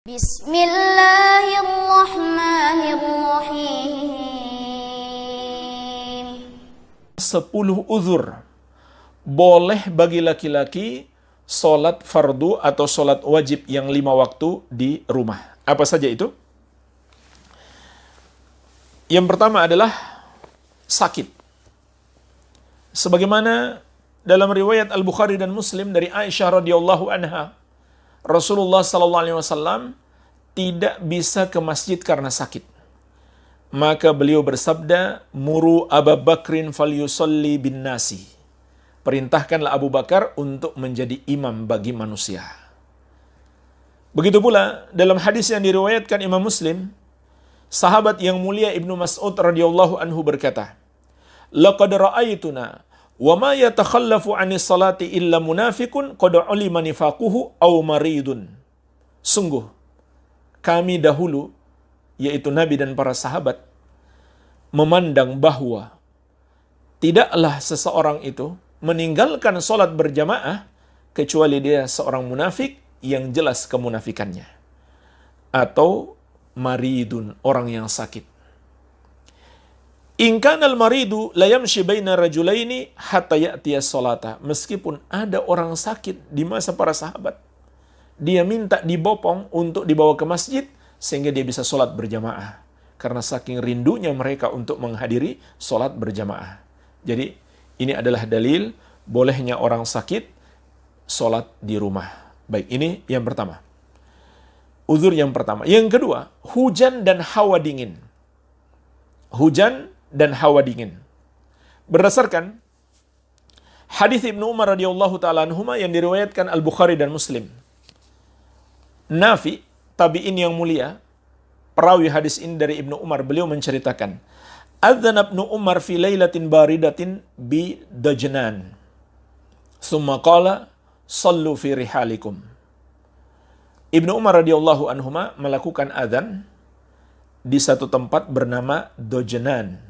Bismillahirrahmanirrahim. 10 uzur boleh bagi laki-laki sholat fardu atau sholat wajib yang 5 waktu di rumah. Apa saja itu? Yang pertama adalah sakit. Sebagaimana dalam riwayat Al-Bukhari dan Muslim dari Aisyah radhiyallahu anha, Rasulullah SAW tidak bisa ke masjid karena sakit. Maka beliau bersabda, "Muru Abu Bakrin falyusalli bin nasi." Perintahkanlah Abu Bakar untuk menjadi imam bagi manusia. Begitu pula dalam hadis yang diriwayatkan Imam Muslim, sahabat yang mulia Ibnu Mas'ud radhiyallahu anhu berkata, "Laqad ra'aituna wa ma yatakhallafu 'anis salati illa munafiqun qad 'ulima nifaquhu aw maridun." Sungguh kami dahulu, yaitu Nabi dan para sahabat, memandang bahwa tidaklah seseorang itu meninggalkan sholat berjamaah kecuali dia seorang munafik yang jelas kemunafikannya, atau maridun, orang yang sakit. In kanal maridu la yamshi baina rajulaini hatta ya'tiya sholata. Meskipun ada orang sakit di masa para sahabat, dia minta dibopong untuk dibawa ke masjid sehingga dia bisa sholat berjamaah. Karena saking rindunya mereka untuk menghadiri sholat berjamaah. Jadi ini adalah dalil bolehnya orang sakit sholat di rumah. Baik, ini yang pertama. Uzur yang pertama. Yang kedua, hujan dan hawa dingin. Hujan dan hawa dingin. Berdasarkan hadis Ibnu Umar radhiyallahu taala anhuma yang diriwayatkan Al-Bukhari dan Muslim. Nafi, tabi'in yang mulia, perawi hadis ini dari Ibnu Umar, beliau menceritakan, "Adzana Ibnu Umar fi lailatin baridatin bi Dajnan. Tsumma qala, sallu fi rihalikum." Ibnu Umar radhiyallahu anhuma melakukan adzan di satu tempat bernama Dajnan.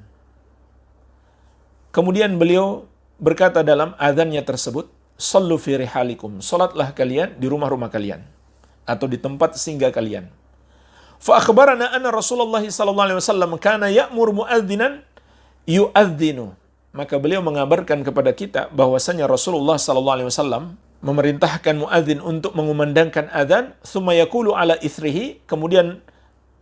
Kemudian beliau berkata dalam adzannya tersebut, "Sallu fi rihalikum." Salatlah kalian di rumah-rumah kalian atau di tempat singgah kalian. Fa akhbarana anna Rasulullah sallallahu alaihi wasallam kana ya'mur muadzinan yu'adzinu. Maka beliau mengabarkan kepada kita bahwasanya Rasulullah sallallahu alaihi wasallam memerintahkan muadzin untuk mengumandangkan adzan, tsumma yaqulu ala itsrihi, kemudian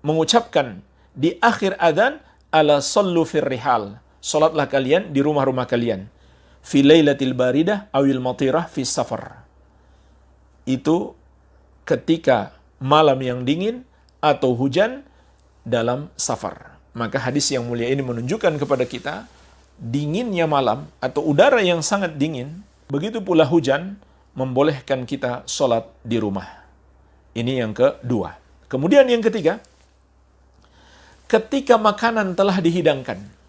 mengucapkan di akhir adzan, ala sallu fir rihal. Salatlah kalian di rumah-rumah kalian. Fi lailatil baridah awil matirah fi safar. Itu ketika malam yang dingin atau hujan dalam safar. Maka hadis yang mulia ini menunjukkan kepada kita dinginnya malam atau udara yang sangat dingin, begitu pula hujan, membolehkan kita sholat di rumah. Ini yang kedua. Kemudian yang ketiga, ketika makanan telah dihidangkan.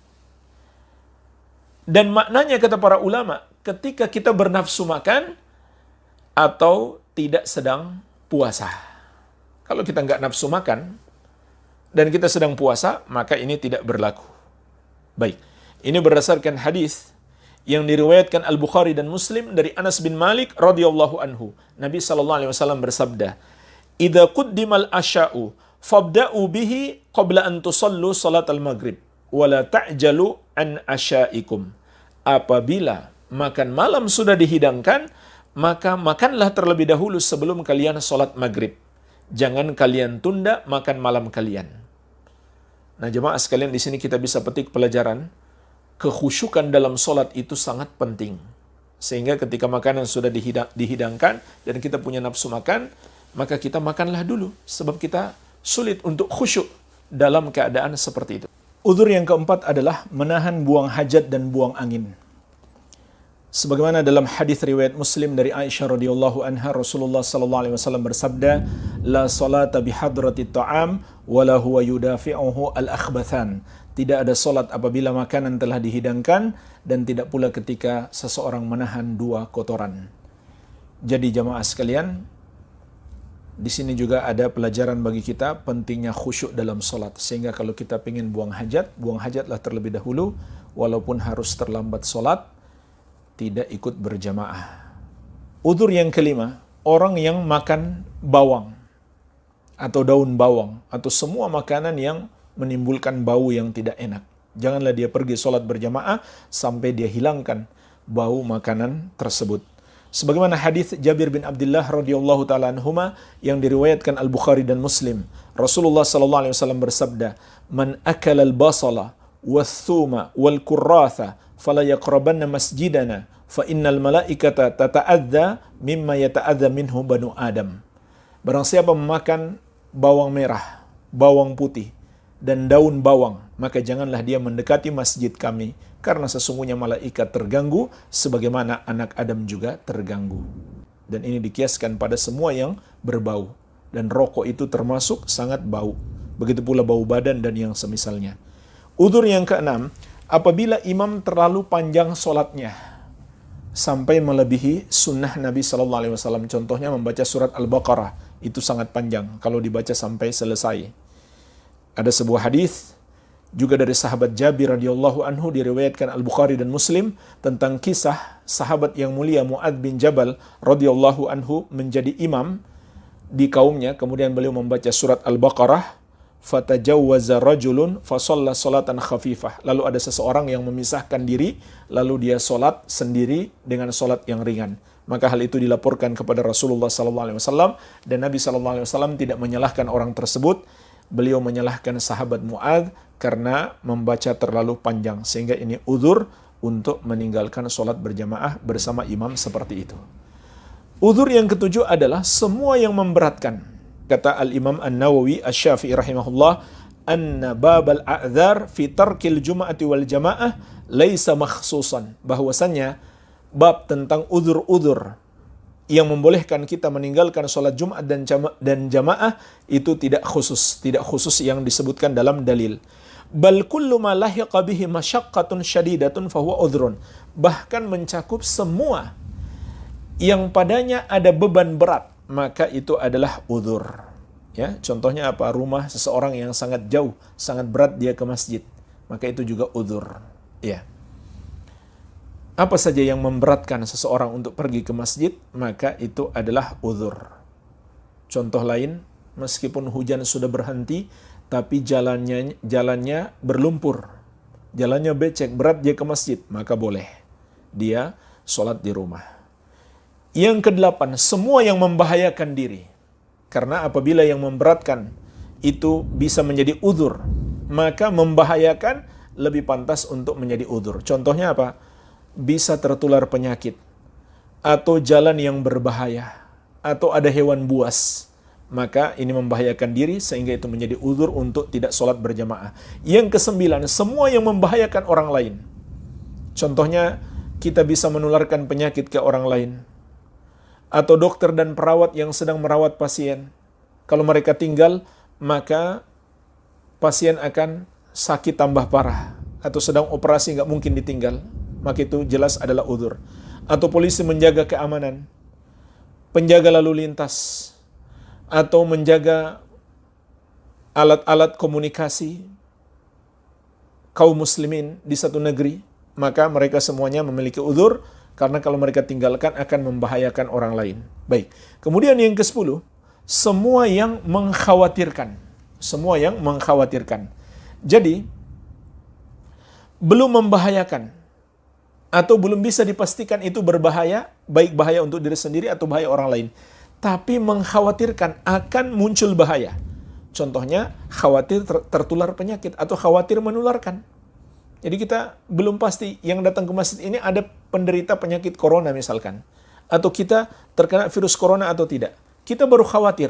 Dan maknanya kata para ulama, ketika kita bernafsu makan atau tidak sedang puasa. Kalau kita nggak nafsu makan dan kita sedang puasa, maka ini tidak berlaku. Baik, ini berdasarkan hadis yang diriwayatkan Al-Bukhari dan Muslim dari Anas bin Malik radhiyallahu anhu. Nabi SAW bersabda, "Idza quddimal asya'u fabda'u bihi qabla an tusallu salat al-maghrib wa la ta'jalu an asya'ikum." Apabila makan malam sudah dihidangkan, maka makanlah terlebih dahulu sebelum kalian sholat maghrib. Jangan kalian tunda makan malam kalian. Nah, jemaah sekalian, di sini kita bisa petik pelajaran kekhusyukan dalam sholat itu sangat penting. Sehingga ketika makanan sudah dihidangkan dan kita punya nafsu makan, maka kita makanlah dulu. Sebab kita sulit untuk khusyuk dalam keadaan seperti itu. Uzur yang keempat adalah menahan buang hajat dan buang angin. Sebagaimana dalam hadis riwayat Muslim dari Aisyah radhiyallahu anha, Rasulullah sallallahu alaihi wasallam bersabda, "La salata bihadratit ta'am wa la huwa yudafi'uhu al-akhbathan." Tidak ada salat apabila makanan telah dihidangkan dan tidak pula ketika seseorang menahan dua kotoran. Jadi jamaah sekalian, di sini juga ada pelajaran bagi kita pentingnya khusyuk dalam salat. Sehingga kalau kita ingin buang hajatlah terlebih dahulu, walaupun harus terlambat salat, tidak ikut berjamaah. Uzur yang kelima, orang yang makan bawang atau daun bawang, atau semua makanan yang menimbulkan bau yang tidak enak. Janganlah dia pergi sholat berjamaah sampai dia hilangkan bau makanan tersebut. Sebagaimana hadis Jabir bin Abdullah radhiyallahu taala anhuma yang diriwayatkan Al-Bukhari dan Muslim. Rasulullah sallallahu alaihi wasallam bersabda, "Man akala al-basala wath-thuma wal-kurratha fala yaqrabanna masjidana fa innal malaikata tata'adza mimma yata'adza minhu banu Adam." Barang siapa memakan bawang merah, bawang putih, dan daun bawang, maka janganlah dia mendekati masjid kami, karena sesungguhnya malaikat terganggu, sebagaimana anak Adam juga terganggu. Dan ini dikiaskan pada semua yang berbau. Dan rokok itu termasuk sangat bau. Begitu pula bau badan dan yang semisalnya. Udzur yang keenam, apabila imam terlalu panjang sholatnya, sampai melebihi sunnah Nabi SAW. Contohnya membaca surat Al-Baqarah. Itu sangat panjang kalau dibaca sampai selesai. Ada sebuah hadis juga dari sahabat Jabir radhiyallahu anhu, diriwayatkan Al-Bukhari dan Muslim, tentang kisah sahabat yang mulia Mu'adz bin Jabal radhiyallahu anhu menjadi imam di kaumnya. Kemudian beliau membaca surat Al-Baqarah. Fatajawwaza rajulun fasalla salatan khafifah. Lalu ada seseorang yang memisahkan diri, lalu dia solat sendiri dengan solat yang ringan. Maka hal itu dilaporkan kepada Rasulullah SAW, dan Nabi SAW tidak menyalahkan orang tersebut. Beliau menyalahkan sahabat Mu'adz karena membaca terlalu panjang, sehingga ini udzur untuk meninggalkan solat berjamaah bersama imam seperti itu. Udzur yang ketujuh adalah semua yang memberatkan. Kata Al-Imam An-Nawawi Asy-Syafi'i rahimahullah, anna babal a'dzar fi tarkil jum'ati wal jamaah laisa makhsusan. Bahwasannya bab tentang udzur-udzur yang membolehkan kita meninggalkan sholat Jumat dan jamaah itu tidak khusus yang disebutkan dalam dalil. Bal kullu ma lahiqa bihi masyaqqatun syadidatun fahuwa udhrun. Bahkan mencakup semua yang padanya ada beban berat, maka itu adalah udzur. Ya, contohnya apa? Rumah seseorang yang sangat jauh, sangat berat dia ke masjid, maka itu juga udzur. Ya. Apa saja yang memberatkan seseorang untuk pergi ke masjid, maka itu adalah udzur. Contoh lain, meskipun hujan sudah berhenti, tapi jalannya berlumpur, jalannya becek, berat dia ke masjid, maka boleh dia sholat di rumah. Yang kedelapan, semua yang membahayakan diri. Karena apabila yang memberatkan itu bisa menjadi udzur, maka membahayakan lebih pantas untuk menjadi udzur. Contohnya apa? Bisa tertular penyakit, atau jalan yang berbahaya, atau ada hewan buas, maka ini membahayakan diri sehingga itu menjadi udzur untuk tidak sholat berjamaah. Yang kesembilan, semua yang membahayakan orang lain. Contohnya, kita bisa menularkan penyakit ke orang lain, atau dokter dan perawat yang sedang merawat pasien. Kalau mereka tinggal, maka pasien akan sakit tambah parah, atau sedang operasi nggak mungkin ditinggal, maka itu jelas adalah udzur. Atau polisi menjaga keamanan, penjaga lalu lintas, atau menjaga alat-alat komunikasi kaum muslimin di satu negeri, maka mereka semuanya memiliki udzur, karena kalau mereka tinggalkan akan membahayakan orang lain. Baik. Kemudian yang ke-10, semua yang mengkhawatirkan. Semua yang mengkhawatirkan. Jadi, belum membahayakan, atau belum bisa dipastikan itu berbahaya, baik bahaya untuk diri sendiri atau bahaya orang lain, tapi mengkhawatirkan akan muncul bahaya. Contohnya, khawatir tertular penyakit atau khawatir menularkan. Jadi kita belum pasti yang datang ke masjid ini ada penderita penyakit corona misalkan, atau kita terkena virus corona atau tidak. Kita baru khawatir,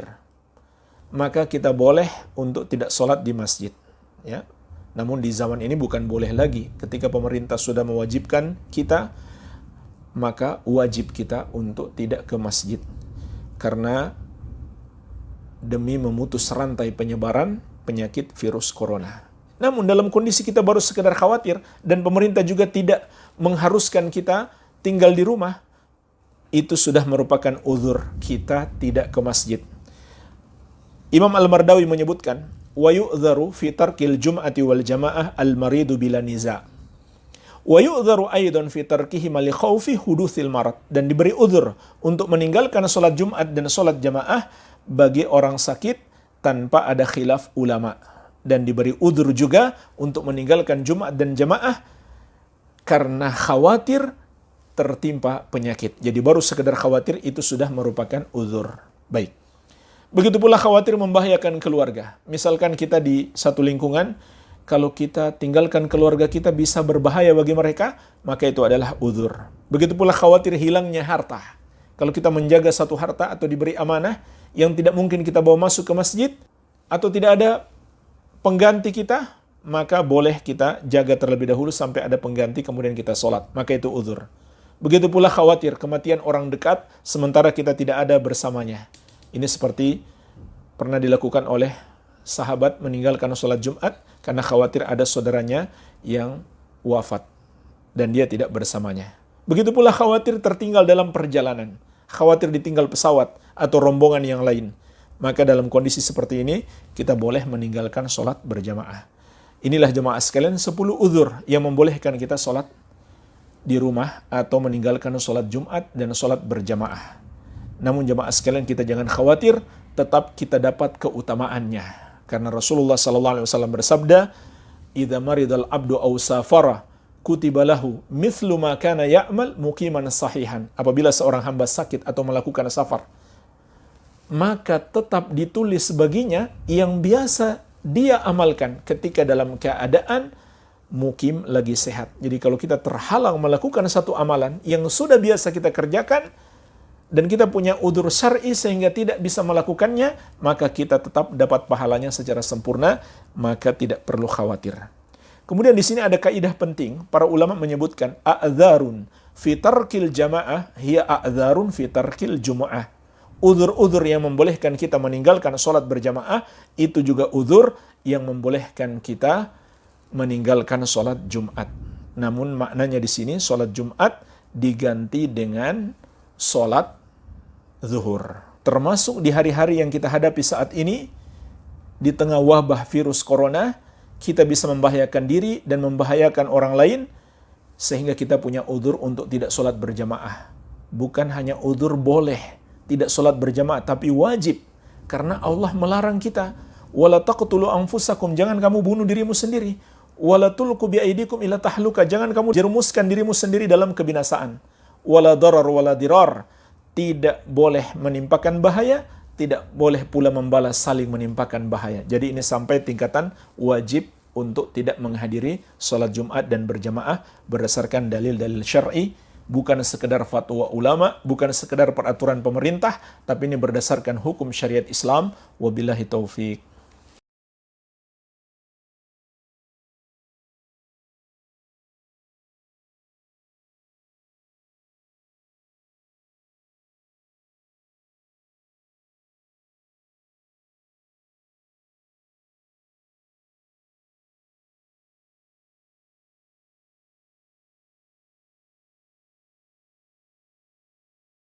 maka kita boleh untuk tidak sholat di masjid. Ya. Namun di zaman ini bukan boleh lagi. Ketika pemerintah sudah mewajibkan kita, maka wajib kita untuk tidak ke masjid. Karena demi memutus rantai penyebaran penyakit virus corona. Namun dalam kondisi kita baru sekedar khawatir, dan pemerintah juga tidak mengharuskan kita tinggal di rumah, itu sudah merupakan udzur kita tidak ke masjid. Imam Al-Mardawi menyebutkan, wa yu'dharu fi tarkil jum'ati wal jamaah al-maridu bila niza'. Wa yu'dharu aidan fi tarkihi li khaufi hudutsil marad. Dan diberi udzur untuk meninggalkan sholat Jumat dan sholat jamaah bagi orang sakit tanpa ada khilaf ulama. Dan diberi udzur juga untuk meninggalkan Jumat dan jamaah karena khawatir tertimpa penyakit. Jadi baru sekedar khawatir itu sudah merupakan udzur. Baik. Begitu pula khawatir membahayakan keluarga. Misalkan kita di satu lingkungan, kalau kita tinggalkan keluarga kita bisa berbahaya bagi mereka, maka itu adalah udzur. Begitu pula khawatir hilangnya harta. Kalau kita menjaga satu harta atau diberi amanah yang tidak mungkin kita bawa masuk ke masjid atau tidak ada pengganti kita, maka boleh kita jaga terlebih dahulu sampai ada pengganti kemudian kita sholat. Maka itu udzur. Begitu pula khawatir kematian orang dekat sementara kita tidak ada bersamanya. Ini seperti pernah dilakukan oleh sahabat meninggalkan sholat Jumat karena khawatir ada saudaranya yang wafat dan dia tidak bersamanya. Begitu pula khawatir tertinggal dalam perjalanan, khawatir ditinggal pesawat atau rombongan yang lain. Maka dalam kondisi seperti ini, kita boleh meninggalkan sholat berjamaah. Inilah jemaah sekalian 10 udzur yang membolehkan kita sholat di rumah atau meninggalkan sholat Jumat dan sholat berjamaah. Namun jemaah sekalian kita jangan khawatir, tetap kita dapat keutamaannya. Karena Rasulullah SAW bersabda, "Idza maridal abdu aw safara, kutiba lahu mithlu ma kana ya'mal muqiman sahihan." Apabila seorang hamba sakit atau melakukan safar, maka tetap ditulis baginya yang biasa dia amalkan ketika dalam keadaan mukim lagi sehat. Jadi kalau kita terhalang melakukan satu amalan yang sudah biasa kita kerjakan, dan kita punya udzur syar'i sehingga tidak bisa melakukannya, maka kita tetap dapat pahalanya secara sempurna, maka tidak perlu khawatir. Kemudian di sini ada kaidah penting, para ulama menyebutkan a'dzarun fi tarkil jamaah hiya a'dzarun fi tarkil jumu'ah. Udzur-udzur yang membolehkan kita meninggalkan sholat berjamaah, itu juga udzur yang membolehkan kita meninggalkan sholat Jumat. Namun maknanya di sini sholat Jumat diganti dengan sholat zuhur. Termasuk di hari-hari yang kita hadapi saat ini, di tengah wabah virus corona, kita bisa membahayakan diri dan membahayakan orang lain, sehingga kita punya udzur untuk tidak sholat berjamaah. Bukan hanya udzur boleh tidak sholat berjamaah, tapi wajib. Karena Allah melarang kita. Wala taqtulu anfusakum, jangan kamu bunuh dirimu sendiri. Wala tulqu biaidikum ila tahluka, jangan kamu jerumuskan dirimu sendiri dalam kebinasaan. Wala darar wala dirar, tidak boleh menimpakan bahaya, tidak boleh pula membalas saling menimpakan bahaya. Jadi ini sampai tingkatan wajib untuk tidak menghadiri sholat Jumat dan berjamaah berdasarkan dalil-dalil syar'i, bukan sekedar fatwa ulama, bukan sekedar peraturan pemerintah, tapi ini berdasarkan hukum syariat Islam. Wabillahi taufik.